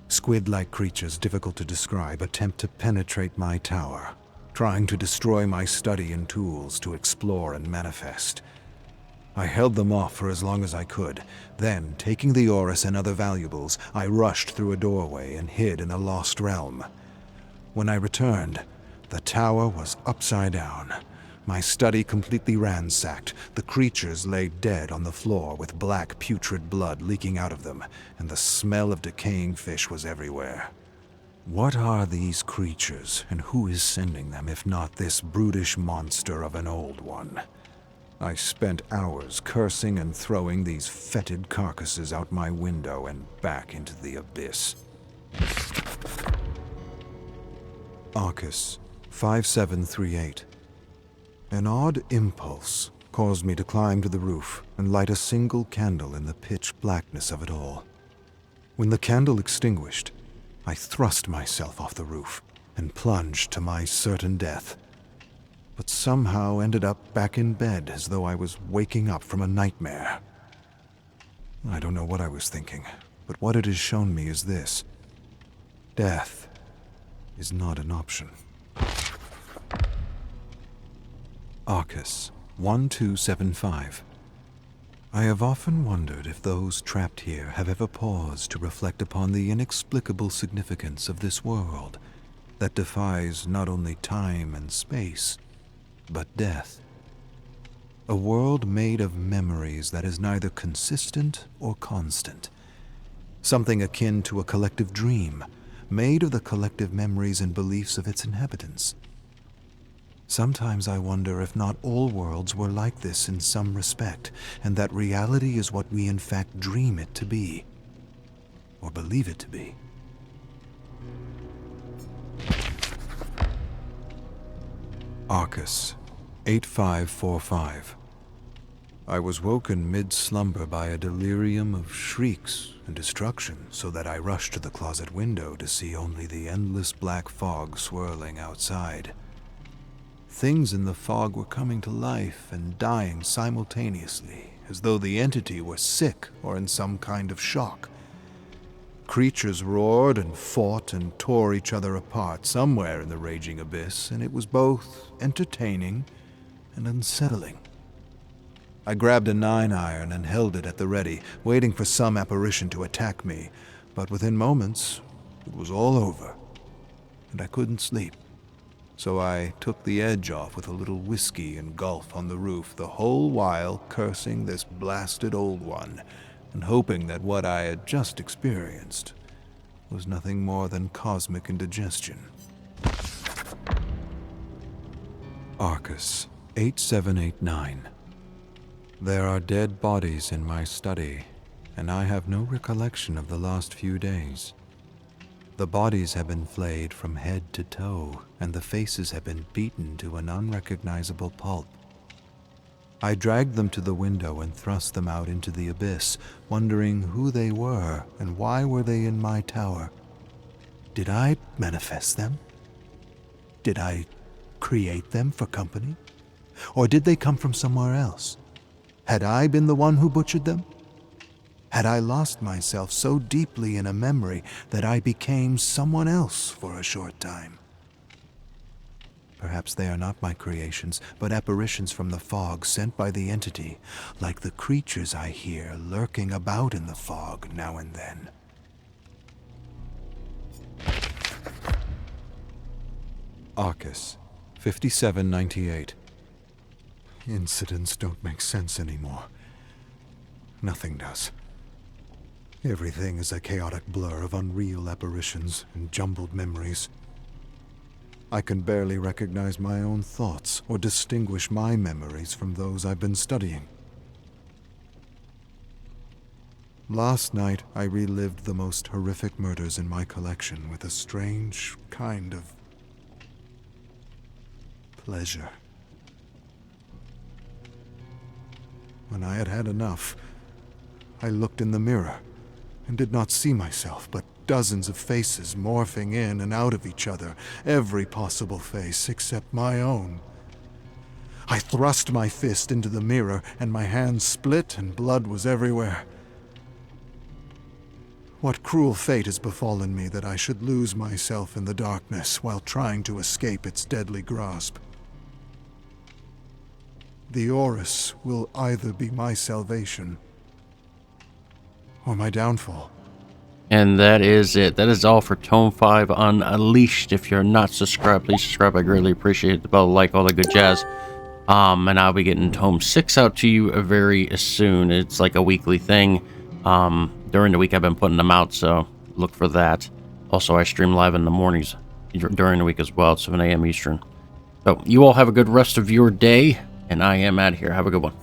Squid-like creatures difficult to describe attempt to penetrate my tower, trying to destroy my study and tools to explore and manifest. I held them off for as long as I could. Then, taking the Orus and other valuables, I rushed through a doorway and hid in a lost realm. When I returned, the tower was upside down. My study completely ransacked. The creatures lay dead on the floor with black putrid blood leaking out of them, and the smell of decaying fish was everywhere. What are these creatures, and who is sending them if not this brutish monster of an old one? I spent hours cursing and throwing these fetid carcasses out my window and back into the abyss. Arcus 5738. An odd impulse caused me to climb to the roof and light a single candle in the pitch blackness of it all. When the candle extinguished, I thrust myself off the roof and plunged to my certain death, but somehow ended up back in bed as though I was waking up from a nightmare. I don't know what I was thinking, but what it has shown me is this: death is not an option. Arcus 1275. I have often wondered if those trapped here have ever paused to reflect upon the inexplicable significance of this world that defies not only time and space, but death. A world made of memories that is neither consistent or constant. Something akin to a collective dream, made of the collective memories and beliefs of its inhabitants. Sometimes I wonder if not all worlds were like this in some respect, and that reality is what we in fact dream it to be, or believe it to be. Arcus 8545. I was woken mid-slumber by a delirium of shrieks and destruction, so that I rushed to the closet window to see only the endless black fog swirling outside. Things in the fog were coming to life and dying simultaneously, as though the entity were sick or in some kind of shock. Creatures roared and fought and tore each other apart somewhere in the raging abyss, and it was both entertaining and unsettling. I grabbed a 9-iron and held it at the ready, waiting for some apparition to attack me, but within moments, it was all over, and I couldn't sleep. So I took the edge off with a little whiskey and gulp on the roof, the whole while cursing this blasted old one, and hoping that what I had just experienced was nothing more than cosmic indigestion. Arcus, 8789. There are dead bodies in my study, and I have no recollection of the last few days. The bodies have been flayed from head to toe, and the faces have been beaten to an unrecognizable pulp. I dragged them to the window and thrust them out into the abyss, wondering who they were and why were they in my tower. Did I manifest them? Did I create them for company? Or did they come from somewhere else? Had I been the one who butchered them? Had I lost myself so deeply in a memory that I became someone else for a short time? Perhaps they are not my creations, but apparitions from the fog sent by the entity, like the creatures I hear lurking about in the fog now and then. Arcus, 5798. Incidents don't make sense anymore. Nothing does. Everything is a chaotic blur of unreal apparitions and jumbled memories. I can barely recognize my own thoughts or distinguish my memories from those I've been studying. Last night, I relived the most horrific murders in my collection with a strange kind of pleasure. When I had had enough, I looked in the mirror and did not see myself, but dozens of faces morphing in and out of each other, every possible face except my own. I thrust my fist into the mirror, and my hand split and blood was everywhere. What cruel fate has befallen me that I should lose myself in the darkness while trying to escape its deadly grasp? The Orus will either be my salvation or my downfall. And that is it. That is all for Tome 5 Unleashed. If you're not subscribed, please subscribe. I greatly appreciate it. The bell, like, all the good jazz. And I'll be getting Tome 6 out to you very soon. It's like a weekly thing. During the week I've been putting them out, so look for that. Also, I stream live in the mornings during the week as well at 7 a.m. Eastern. So you all have a good rest of your day, and I am out of here. Have a good one.